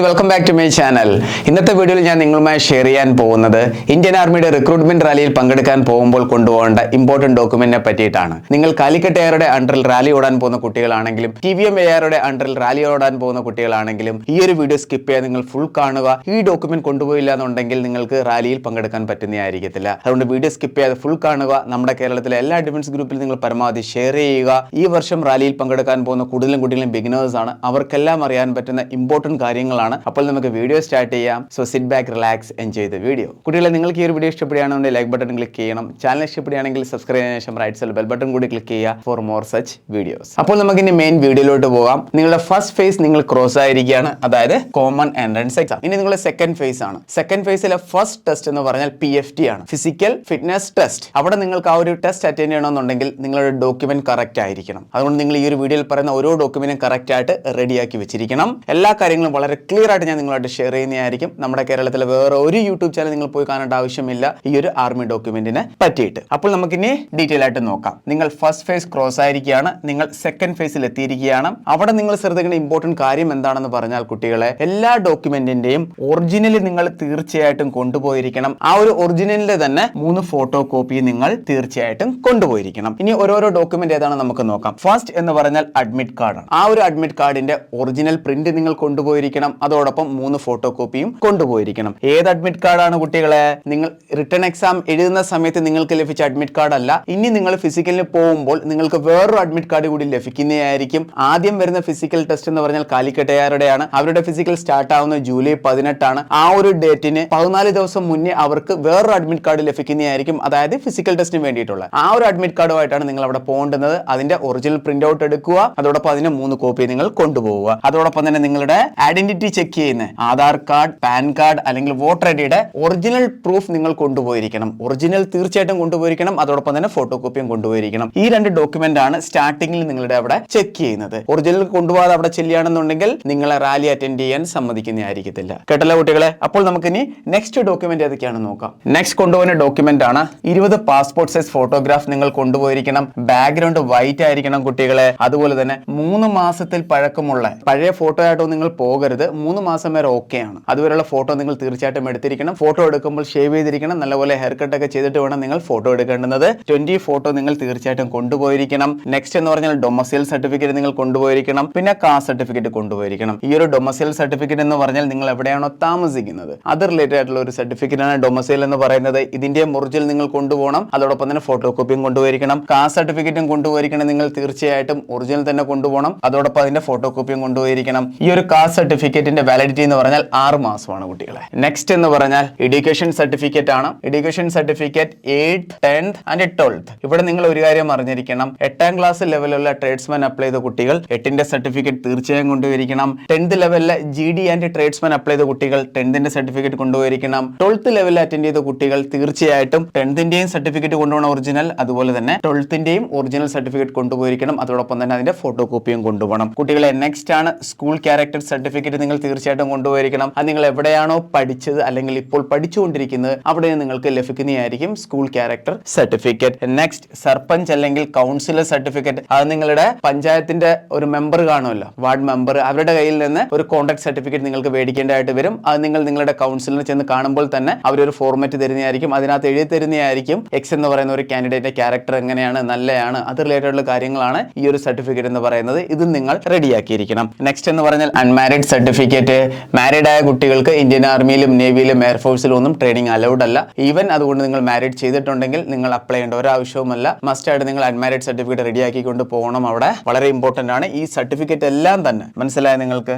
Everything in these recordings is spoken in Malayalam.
Welcome back to my channel. ഇന്നത്തെ വീഡിയോയിൽ ഞാൻ നിങ്ങളുമായി ഷെയർ ചെയ്യാൻ പോകുന്നത് ഇന്ത്യൻ ആർമിയുടെ റിക്രൂട്ട്മെന്റ് റാലിയിൽ പങ്കെടുക്കാൻ പോകുമ്പോൾ കൊണ്ടുപോകേണ്ട ഇമ്പോർട്ടന്റ് ഡോക്യുമെന്റിനെ പറ്റിയിട്ടാണ്. നിങ്ങൾ കാലിക്കറ്റ് എയറുടെ അണ്ടറിൽ റാലി ഓടാൻ പോകുന്ന കുട്ടികളാണെങ്കിലും TVM എയറുടെ അണ്ടറിൽ റാലി ഓടാൻ പോകുന്ന കുട്ടികളാണെങ്കിലും ഈ ഒരു വീഡിയോ സ്കിപ്പ് ചെയ്യാൻ നിങ്ങൾ ഫുൾ കാണുക. ഈ ഡോക്യുമെന്റ് കൊണ്ടുപോയില്ല എന്നുണ്ടെങ്കിൽ നിങ്ങൾക്ക് റാലിയിൽ പങ്കെടുക്കാൻ പറ്റുന്നതായിരിക്കത്തില്ല. അതുകൊണ്ട് വീഡിയോ സ്കിപ്പ് ചെയ്യാതെ ഫുൾ കാണുക. നമ്മുടെ കേരളത്തിലെ എല്ലാ ഡിഫൻസ് ഗ്രൂപ്പിൽ നിങ്ങൾ പരമാവധി ഷെയർ ചെയ്യുക. ഈ വർഷം റാലിയിൽ പങ്കെടുക്കാൻ പോകുന്ന കൂടുതലും കുട്ടികളും ബിഗിനേഴ്സ് ആണ്. അവർക്കെല്ലാം അറിയാൻ പറ്റുന്ന ഇമ്പോർട്ടന്റ് കാര്യങ്ങളാണ്. അപ്പോൾ നമുക്ക് വീഡിയോ സ്റ്റാർട്ട് ചെയ്യാം. So sit back, relax, enjoy the video. കുട്ടികളെ, നിങ്ങൾക്ക് ഈ ഒരു വീഡിയോ ഇഷ്ടപ്പെടുകയാണെങ്കിൽ ലൈക്ക് ബട്ടൺ ക്ലിക്ക് ചെയ്യണം. ചാനൽ ഇഷ്ടപ്പെടുകയാണെങ്കിൽ സബ്സ്ക്രൈബ് ചെയ്തതിനു ശേഷം റൈറ്റ് സൈഡിൽ ബെൽ ബട്ടൺ കൂടി ക്ലിക്ക് ചെയ്യുക ഫോർ മോർ സച്ച് വീഡിയോസ്. അപ്പോൾ നമുക്ക് ഇനി മെയിൻ വീഡിയോയിലോട്ട് പോകാം. നിങ്ങളുടെ ഫസ്റ്റ് ഫേസ് നിങ്ങൾ ക്രോസ് ആയിരിക്കുകയാണ്, അതായത് കോമൺ എൻട്രൻസ് എക്സാം. ഇനി നിങ്ങളുടെ സെക്കൻഡ് ഫേസ് ആണ്. സെക്കൻഡ് ഫേസിലെ ഫസ്റ്റ് ടെസ്റ്റ് എന്ന് പറഞ്ഞാൽ PFT ആണ്, ഫിസിക്കൽ ഫിറ്റ്നസ് ടെസ്റ്റ്. അവിടെ നിങ്ങൾക്ക് ആ ഒരു ടെസ്റ്റ് അറ്റൻഡ് ചെയ്യണമെന്നുണ്ടെങ്കിൽ നിങ്ങളുടെ ഡോക്യുമെന്റ് കറക്റ്റ് ആയിരിക്കണം. അതുകൊണ്ട് നിങ്ങൾ ഈ ഒരു വീഡിയോയിൽ പറയുന്ന ഓരോ ഡോക്യുമെന്റും കറക്റ്റ് ആയിട്ട് റെഡിയാക്കി വെച്ചിരിക്കണം. എല്ലാ കാര്യങ്ങളും വളരെ ക്ലിയർ ആയിട്ട് ഞാൻ നിങ്ങളായിട്ട് ഷെയർ ചെയ്യുന്നതായിരിക്കും. നമ്മുടെ കേരളത്തിലെ വേറെ ഒരു യൂട്യൂബ് ചാനൽ നിങ്ങൾ പോയി കാണേണ്ട ആവശ്യമില്ല ഈ ഒരു ആർമി ഡോക്യുമെന്റിനെ പറ്റിയിട്ട്. അപ്പോൾ നമുക്കിനി ഡീറ്റെയിൽ ആയിട്ട് നോക്കാം. നിങ്ങൾ ഫസ്റ്റ് ഫേസ് ക്രോസ് ആയിരിക്കുകയാണ്, നിങ്ങൾ സെക്കൻഡ് ഫേസിൽ എത്തിയിരിക്കുകയാണ്. അവിടെ നിങ്ങൾ ശ്രദ്ധിക്കേണ്ട ഇമ്പോർട്ടന്റ് കാര്യം എന്താണെന്ന് പറഞ്ഞാൽ കുട്ടികളെ, എല്ലാ ഡോക്യുമെന്റിന്റെയും ഒറിജിനൽ നിങ്ങൾ തീർച്ചയായിട്ടും കൊണ്ടുപോയിരിക്കണം. ആ ഒരു ഒറിജിനലിന്റെ തന്നെ 3 ഫോട്ടോ കോപ്പി നിങ്ങൾ തീർച്ചയായിട്ടും കൊണ്ടുപോയിരിക്കണം. ഇനി ഓരോരോ ഡോക്യുമെന്റ് ഏതാണ് നമുക്ക് നോക്കാം. ഫസ്റ്റ് എന്ന് പറഞ്ഞാൽ അഡ്മിറ്റ് കാർഡ് ആണ്. ആ ഒരു അഡ്മിറ്റ് കാർഡിന്റെ ഒറിജിനൽ പ്രിന്റ് നിങ്ങൾ കൊണ്ടുപോയിരിക്കണം. അതോടൊപ്പം 3 ഫോട്ടോ കോപ്പിയും കൊണ്ടുപോയിരിക്കണം. ഏത് അഡ്മിറ്റ് കാർഡാണ് കുട്ടികളെ? നിങ്ങൾ റിട്ടേൺ എക്സാം എഴുതുന്ന സമയത്ത് നിങ്ങൾക്ക് ലഭിച്ച അഡ്മിറ്റ് കാർഡ് അല്ല. ഇനി നിങ്ങൾ ഫിസിക്കലിന് പോകുമ്പോൾ നിങ്ങൾക്ക് വേറൊരു അഡ്മിറ്റ് കാർഡ് കൂടി ലഭിക്കുന്നതായിരിക്കും. ആദ്യം വരുന്ന ഫിസിക്കൽ ടെസ്റ്റ് എന്ന് പറഞ്ഞാൽ കാലിക്കറ്റ് എയറുടെയാണ്. അവരുടെ ഫിസിക്കൽ സ്റ്റാർട്ട് ആവുന്നത് ജൂലൈ 18 ആ ഒരു ഡേറ്റിന് 14 ദിവസം മുന്നേ അവർക്ക് വേറൊരു അഡ്മിറ്റ് കാർഡ് ലഭിക്കുന്നതായിരിക്കും. അതായത് ഫിസിക്കൽ ടെസ്റ്റിന് വേണ്ടിയിട്ടുള്ള ആ ഒരു അഡ്മിറ്റ് കാർഡുമായിട്ടാണ് നിങ്ങൾ അവിടെ പോകേണ്ടത്. അതിന്റെ ഒറിജിനൽ പ്രിന്റ് ഔട്ട് എടുക്കുക. അതോടൊപ്പം അതിന്റെ 3 കോപ്പി നിങ്ങൾ കൊണ്ടുപോവുക. അതോടൊപ്പം തന്നെ നിങ്ങളുടെ ഐഡന്റിറ്റി ചെക്ക് ചെയ്യുന്ന ആധാർ കാർഡ്, പാൻ കാർഡ് അല്ലെങ്കിൽ വോട്ടർ ഐഡിയുടെ ഒറിജിനൽ പ്രൂഫ് നിങ്ങൾ കൊണ്ടുപോയിരിക്കണം. ഒറിജിനൽ തീർച്ചയായിട്ടും കൊണ്ടുപോയിരിക്കണം. അതോടൊപ്പം തന്നെ ഫോട്ടോ കോപ്പിയും കൊണ്ടുപോയിരിക്കണം. ഈ 2 ഡോക്യുമെന്റ് ആണ് സ്റ്റാർട്ടിംഗിൽ നിങ്ങളുടെ അവിടെ ചെക്ക് ചെയ്യുന്നത്. ഒറിജിനൽ കൊണ്ടുപോകാതെ അവിടെ ചെല്ലുകയാണെന്നുണ്ടെങ്കിൽ നിങ്ങളെ റാലി അറ്റൻഡ് ചെയ്യാൻ സമ്മതിക്കുന്നതായിരിക്കത്തില്ല. കേട്ടല്ലോ കുട്ടികളെ? അപ്പോൾ നമുക്കിനി നെക്സ്റ്റ് ഡോക്യുമെന്റ് ഏതൊക്കെയാണെന്ന് നോക്കാം. നെക്സ്റ്റ് കൊണ്ടുപോകുന്ന ഡോക്യുമെന്റ് ആണ് 20 പാസ്പോർട്ട് സൈസ് ഫോട്ടോഗ്രാഫ് നിങ്ങൾ കൊണ്ടുപോയിരിക്കണം. ബാക്ക്ഗ്രൗണ്ട് വൈറ്റ് ആയിരിക്കണം കുട്ടികളെ. അതുപോലെ തന്നെ 3 മാസത്തിൽ പഴക്കമുള്ള പഴയ ഫോട്ടോ ആയിട്ടോ നിങ്ങൾ പോകരുത്. 3 മാസം വരെ ഓക്കെയാണ്. അതുവരെയുള്ള ഫോട്ടോ നിങ്ങൾ തീർച്ചയായിട്ടും എടുത്തിരിക്കണം. ഫോട്ടോ എടുക്കുമ്പോൾ ഷേവ് ചെയ്തിരിക്കണം. നല്ലപോലെ ഹെയർ കട്ട് ഒക്കെ ചെയ്തിട്ട് വേണം നിങ്ങൾ ഫോട്ടോ എടുക്കേണ്ടത്. 20 ഫോട്ടോ നിങ്ങൾ തീർച്ചയായിട്ടും കൊണ്ടുപോയിരിക്കണം. നെക്സ്റ്റ് എന്ന് പറഞ്ഞാൽ ഡൊമസൈൽ സർട്ടിഫിക്കറ്റ് നിങ്ങൾ കൊണ്ടുപോയിരിക്കണം. പിന്നെ കാസ്റ്റ് സർട്ടിഫിക്കറ്റ് കൊണ്ടുപോയിരിക്കണം. ഈ ഒരു ഡൊമസൈൽ സർട്ടിഫിക്കറ്റ് എന്ന് പറഞ്ഞാൽ നിങ്ങൾ എവിടെയാണോ താമസിക്കുന്നത് അത് റിലേറ്റഡ് ആയിട്ടുള്ള ഒരു സർട്ടിഫിക്കറ്റ് ആണ് ഡൊമസൈൽ എന്ന് പറയുന്നത്. ഇതിന്റെ ഒറിജിനൽ നിങ്ങൾ കൊണ്ടുപോകണം. അതോടൊപ്പം തന്നെ ഫോട്ടോ കോപ്പിയും കൊണ്ടുപോയിരിക്കണം. കാസ്റ്റ് സർട്ടിഫിക്കറ്റും കൊണ്ടുപോയിരിക്കണം. നിങ്ങൾ തീർച്ചയായിട്ടും ഒറിജിനൽ തന്നെ കൊണ്ടുപോകണം. അതോടൊപ്പം അതിന്റെ ഫോട്ടോ കോപ്പിയും കൊണ്ടുപോയിരിക്കണം. ഈ ഒരു കാസ്റ്റ് സർട്ടിഫിക്കറ്റിന്റെ വാലിഡിറ്റി എന്ന് പറഞ്ഞാൽ 6 മാസമാണ് കുട്ടികളെ. നെക്സ്റ്റ് എന്ന് പറഞ്ഞാൽ എഡ്യൂക്കേഷൻ സർട്ടിഫിക്കറ്റ് ആണ്. Education certificate 8th, 10th and 12th. ഇവിടെ നിങ്ങൾ ഒരു കാര്യം അറിഞ്ഞിരിക്കണം. 8ാം ക്ലാസ് ലെവലുള്ള ട്രേഡ്സ്മാൻ അപ്ലൈ ചെയ്ത കുട്ടികൾ 8ന്റെ സർട്ടിഫിക്കറ്റ് തീർച്ചയായും കൊണ്ടുപോയിരിക്കണം. 10th ലെവലിലെ GD and tradesman apply ചെയ്ത കുട്ടികൾ 10ന്റെ സർട്ടിഫിക്കറ്റ് കൊണ്ടുപോയിരിക്കണം. 12th ലെവലിൽ അറ്റൻഡ് ചെയ്ത കുട്ടികൾ തീർച്ചയായിട്ടും 10ന്റെയും സർട്ടിഫിക്കറ്റ് കൊണ്ടുപോകണം ഒറിജിനൽ. അതുപോലെ തന്നെ 12ന്റെയും ഒറിജിനൽ സർട്ടിഫിക്കറ്റ് കൊണ്ടുപോയിരിക്കണം. അതോടൊപ്പം തന്നെ അതിന്റെ ഫോട്ടോ കോപ്പിയും കൊണ്ടുപോകണം. കുട്ടികളെ, നെക്സ്റ്റ് ആണ് സ്കൂൾ ക്യാരക്ടർ സർട്ടിഫിക്കറ്റ് നിങ്ങൾ തീർച്ചയായിട്ടും കൊണ്ടുപോയിരിക്കണം. അത് നിങ്ങൾ എവിടെയാണോ പഠിച്ചത് അല്ലെങ്കിൽ ഇപ്പോൾ പഠിച്ചുകൊണ്ടിരിക്കുന്നത് അവിടെ നിങ്ങൾക്ക് ലഭിക്കുന്നതായിരിക്കും school character certificate. Next sarpanch അല്ലെങ്കിൽ കൗൺസിലർ സർട്ടിഫിക്കറ്റ്. അത് നിങ്ങളുടെ പഞ്ചായത്തിന്റെ ഒരു മെമ്പർ കാണുമല്ലോ, വാർഡ് മെമ്പർ, അവരുടെ കയ്യിൽ നിന്ന് ഒരു കോൺടാക്ട് സർട്ടിഫിക്കറ്റ് നിങ്ങൾക്ക് മേടിക്കേണ്ടതായിട്ട് വരും. അത് നിങ്ങൾ നിങ്ങളുടെ കൗൺസിലറിന് ചെന്ന് കാണുമ്പോൾ തന്നെ അവരൊരു ഫോർമാറ്റ് തരുന്നതായിരിക്കും. അതിനകത്ത് എഴുതി തരുന്നതായിരിക്കും എക്സ് എന്ന് പറയുന്ന ഒരു കാൻഡിഡേറ്റിന്റെ ക്യാരക്ടർ എങ്ങനെയാണ്, നല്ലതാണ്, അത് റിലേറ്റഡ് കാര്യങ്ങളാണ് ഈ ഒരു സർട്ടിഫിക്കറ്റ് എന്ന് പറയുന്നത്. ഇത് നിങ്ങൾ റെഡിയാക്കിയിരിക്കണം. നെക്സ്റ്റ് എന്ന് പറഞ്ഞാൽ അൺമാരിഡ് സർട്ടിഫിക്കറ്റ്. മാരീഡ് ആയ കുട്ടികൾക്ക് ഇന്ത്യൻ ആർമിയിലും നേവിയിലും എയർഫോഴ്സിലും ഒന്നും ട്രെയിനിങ് അലൗഡ് അല്ല. ഈവൻ അതുകൊണ്ട് നിങ്ങൾ മാരീഡ് ചെയ്തിട്ടുണ്ടെങ്കിൽ നിങ്ങൾ അപ്ലൈ ചെയ്യേണ്ട ഒരാവശ്യവുമല്ല. മസ്റ്റ് ആയിട്ട് നിങ്ങൾ അൺമാരിഡ് സർട്ടിഫിക്കറ്റ് റെഡിയാക്കിക്കൊണ്ട് പോകണം. അവിടെ വളരെ ഇമ്പോർട്ടന്റ് ആണ് ഈ സർട്ടിഫിക്കറ്റ് എല്ലാം തന്നെ. മനസ്സിലായ നിങ്ങൾക്ക്?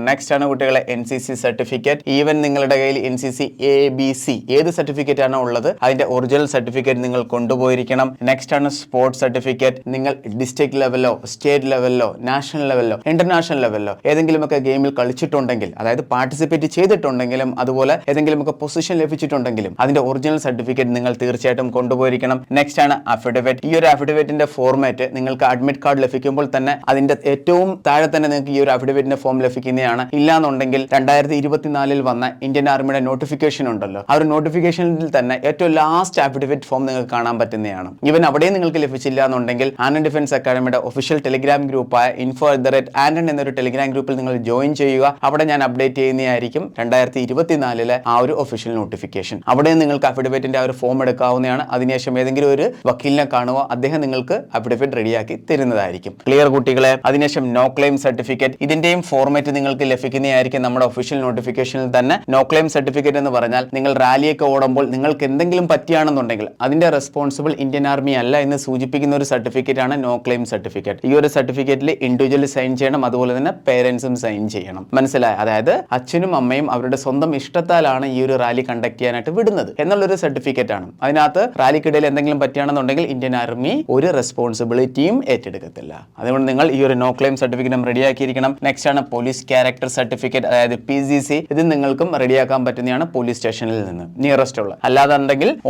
നെക്സ്റ്റ് ആണ് കുട്ടികളെ NCC സർട്ടിഫിക്കറ്റ്. ഈവൻ നിങ്ങളുടെ കയ്യിൽ NCC ABC ഏത് സർട്ടിഫിക്കറ്റ് ആണോ ഉള്ളത് അതിന്റെ ഒറിജിനൽ സർട്ടിഫിക്കറ്റ് നിങ്ങൾ കൊണ്ടുപോയിരിക്കണം. നെക്സ്റ്റ് ആണ് സ്പോർട്സ് സർട്ടിഫിക്കറ്റ്. നിങ്ങൾ ഡിസ്ട്രിക്ട് ലെവലിലോ സ്റ്റേറ്റ് ലെവലിലോ നാഷണൽ ലെവലിലോ ഇന്റർനാഷണൽ ലെവലിലോ ഏതെങ്കിലുമൊക്കെ ഗെയിമിൽ കളിച്ചിട്ടുണ്ടെങ്കിൽ, അതായത് പാർട്ടിസിപ്പേറ്റ് ചെയ്തിട്ടുണ്ടെങ്കിലും അതുപോലെ ഏതെങ്കിലുമൊക്കെ പൊസിഷൻ ലഭിച്ചിട്ടുണ്ടെങ്കിലും അതിന്റെ ഒറിജിനൽ സർട്ടിഫിക്കറ്റ് നിങ്ങൾ തീർച്ചയായിട്ടും കൊണ്ടുപോയിരിക്കണം. നെക്സ്റ്റ് ആണ് അഫിഡവിറ്റ്. ഈ ഒരു അഫിഡവിറ്റിന്റെ ഫോർമാറ്റ് നിങ്ങൾക്ക് അഡ്മിറ്റ് കാർഡ് ലഭിക്കുമ്പോൾ തന്നെ അതിന്റെ ഏറ്റവും താഴെ തന്നെ നിങ്ങൾക്ക് ഈ ഒരു അഫിഡവിറ്റിന്റെ ഫോം ലഭിക്കുന്നതാണ്. ഇല്ലാന്നുണ്ടെങ്കിൽ 2024 വന്ന ഇന്ത്യൻ ആർമിയുടെ നോട്ടിഫിക്കേഷൻ ഉണ്ടല്ലോ, ആ ഒരു നോട്ടിഫിക്കേഷനിൽ തന്നെ ഏറ്റവും ലാസ്റ്റ് അഫിഡവിറ്റ് ഫോം നിങ്ങൾക്ക് കാണാൻ പറ്റുന്നതാണ്. ഇവൻ അവിടെ നിങ്ങൾക്ക് ലഭിച്ചില്ല എന്നുണ്ടെങ്കിൽ ആൻഡ് ഡിഫൻസ് അക്കാഡമിയുടെ ഒഫീഷ്യൽ ടെലിഗ്രാം ഗ്രൂപ്പായ info@anand എന്നൊരു ടെലിഗ്രാം ഗ്രൂപ്പിൽ നിങ്ങൾ ജോയിൻ ചെയ്യുക. അവിടെ ഞാൻ അപ്ഡേറ്റ് ചെയ്യുന്നതായിരിക്കും 2024 ആ ഒരു ഒഫീഷ്യൽ നോട്ടിഫിക്കേഷൻ. അവിടെ നിങ്ങൾക്ക് അഫിഡവിറ്റിന്റെ ആ ഒരു ഫോം എടുക്കാവുന്നതാണ്. അതിനുശേഷം ഏതെങ്കിലും ഒരു വക്കീലിനെ കാണുക, അദ്ദേഹം നിങ്ങൾക്ക് അഫിഡവിറ്റ് റെഡിയാക്കി തരുന്നതായിരിക്കും. ക്ലിയർ കുട്ടികളെ? അതിനുശേഷം നോ ക്ലെയിം സർട്ടിഫിക്കറ്റ്, ഇതിന്റെയും ഫോർമാറ്റ് നിങ്ങൾക്ക് ലഭിക്കുന്നതായിരിക്കും നമ്മുടെ ഒഫീഷ്യൽ നോട്ടിഫിക്കേഷനിൽ തന്നെ. നോ ക്ലെയിം സർട്ടിഫിക്കറ്റ് എന്ന് പറഞ്ഞാൽ നിങ്ങൾ റാലിയൊക്കെ ഓടുമ്പോൾ നിങ്ങൾക്ക് എന്തെങ്കിലും പറ്റിയാണെന്നുണ്ടെങ്കിൽ അതിന്റെ റെസ്പോൺസിബിൾ ഇന്ത്യൻ ആർമി അല്ല എന്ന് സൂചിപ്പിക്കുന്ന ഒരു സർട്ടിഫിക്കറ്റ് ആണ് നോ ക്ലെയിം സർട്ടിഫിക്കറ്റ്. ഈ ഒരു സർട്ടിഫിക്കറ്റിൽ ഇൻഡിവിജ്വൽ സൈൻ ചെയ്യണം, അതുപോലെ തന്നെ പേരൻസും സൈൻ ചെയ്യണം. മനസ്സിലായി? അതായത് അച്ഛനും അമ്മയും അവരുടെ സ്വന്തം ഇഷ്ടത്താലാണ് ഈ ഒരു റാലി കണ്ടക്ട് ചെയ്യാനായിട്ട് വിടുന്നത് എന്നുള്ളൊരു സർട്ടിഫിക്കറ്റ് ആണ്. അതിനകത്ത് റാലിക്കിടയിൽ എന്തെങ്കിലും പറ്റിയാണെന്നുണ്ടെങ്കിൽ ഇന്ത്യൻ ആർമി ഒരു റെസ്പോൺസിബിലിറ്റിയും ഏറ്റെടുക്കത്തില്ല. അതുകൊണ്ട് നിങ്ങൾ ഈ ഒരു നോ ക്ലെയിം സർട്ടിഫിക്കറ്റ് റെഡിയാക്കിയിരിക്കണം. നെക്സ്റ്റ് ആണ് പോലീസ് ക്യാരക്ടർ സർട്ടിഫിക്കറ്റ്, അതായത് PCC. ഇത് നിങ്ങൾക്കും റെഡിയാക്കാൻ പറ്റുന്നതാണ് പോലീസ് സ്റ്റേഷനിൽ നിന്ന് നിയറസ്റ്റ് ഉള്ള. അല്ലാതെ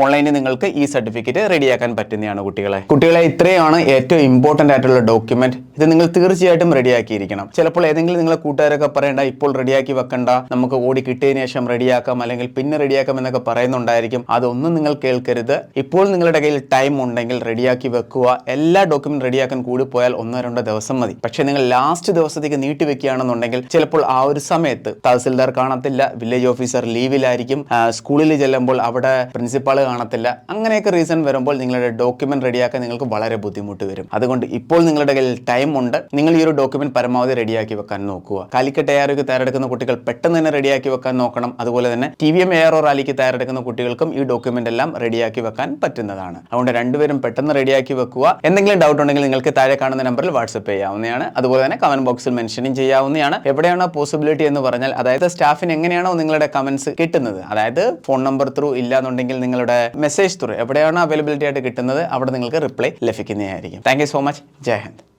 ഓൺലൈനിൽ നിങ്ങൾക്ക് ഈ സർട്ടിഫിക്കറ്റ് റെഡിയാക്കാൻ പറ്റുന്നതാണ് കുട്ടികളെ ഇത്രയാണ് ഏറ്റവും ഇമ്പോർട്ടന്റ് ആയിട്ടുള്ള ഡോക്യുമെന്റ്. ഇത് നിങ്ങൾ തീർച്ചയായിട്ടും റെഡിയാക്കിയിരിക്കണം. ചിലപ്പോൾ ഏതെങ്കിലും നിങ്ങളെ കൂട്ടുകാരൊക്കെ പറയണ്ട ഇപ്പോൾ റെഡിയാക്കി വെക്കണ്ട, നമുക്ക് ഓടി കിട്ടിയതിനു ശേഷം റെഡിയാക്കാം അല്ലെങ്കിൽ പിന്നെ റെഡിയാക്കാം എന്നൊക്കെ പറയുന്നുണ്ടായിരിക്കും. അതൊന്നും നിങ്ങൾ കേൾക്കരുത്. ഇപ്പോൾ നിങ്ങളുടെ കയ്യിൽ ടൈം ഉണ്ടെങ്കിൽ റെഡിയാക്കി വെക്കുക. എല്ലാ ഡോക്യുമെന്റ് റെഡിയാക്കാൻ കൂടി പോയാൽ 1-2 ദിവസം മതി. പക്ഷെ നിങ്ങൾ ലാസ്റ്റ് ദിവസത്തേക്ക് നീട്ടി വെക്കുകയാണെന്നുണ്ടെങ്കിൽ ചിലപ്പോൾ ആ ഒരു സമയത്ത് തഹസിൽദാർ കാണത്തില്ല, വില്ലേജ് ഓഫീസർ ലീവിലായിരിക്കും, സ്കൂളിൽ ചെല്ലുമ്പോൾ അവിടെ പ്രിൻസിപ്പാൾ കാണത്തില്ല. അങ്ങനെയൊക്കെ റീസൺ വരുമ്പോൾ നിങ്ങളുടെ ഡോക്യുമെന്റ് റെഡിയാക്കാൻ നിങ്ങൾക്ക് വളരെ ബുദ്ധിമുട്ട് വരും. അതുകൊണ്ട് ഇപ്പോൾ നിങ്ങളുടെ കയ്യിൽ ടൈം ഉണ്ട്. നിങ്ങൾ ഈ ഒരു ഡോക്യുമെന്റ് പരമാവധി റെഡിയാക്കി വെക്കാൻ നോക്കുക. കാലിക്കറ്റ് AROക്ക് തയ്യാറെടുക്കുന്ന കുട്ടികൾ പെട്ടെന്ന് തന്നെ റെഡിയാക്കി വെക്കാൻ നോക്കണം. അതുപോലെ തന്നെ TVM ARO റാലിക്ക് തയ്യാറെടുക്കുന്ന കുട്ടികൾക്കും ഈ ഡോക്യുമെന്റ് എല്ലാം റെഡിയാക്കി വെക്കാൻ പറ്റുന്നതാണ്. അതുകൊണ്ട് രണ്ടുപേരും പെട്ടെന്ന് റെഡിയാക്കി വെക്കുക. എന്തെങ്കിലും ഡൗട്ട് ഉണ്ടെങ്കിൽ നിങ്ങൾക്ക് താഴെ കാണുന്ന നമ്പറിൽ വാട്സ്ആപ്പ് ചെയ്യാവുന്നതാണ്. അതുപോലെ തന്നെ കമന്റ് ബോക്സിൽ മെൻഷനും ചെയ്യാവുന്നതാണ്. എവിടെയാണോ പോസിബിലിറ്റി എന്ന് പറഞ്ഞാൽ, അതായത് സ്റ്റാഫിന് എങ്ങനെയാണോ നിങ്ങളുടെ കമന്റ്സ് കിട്ടുന്നത്, അതായത് ഫോൺ നമ്പർ ത്രൂ ഇല്ലാന്നുണ്ടെങ്കിൽ നിങ്ങളുടെ മെസ്സേജ് ത്രൂ എവിടെയാണോ അവൈലബിലിറ്റി ആയിട്ട് കിട്ടുന്നത് അവിടെ നിങ്ങൾക്ക് റിപ്ലൈ ലഭിക്കുന്നതായിരിക്കും. Thank you so much. Jai Hind.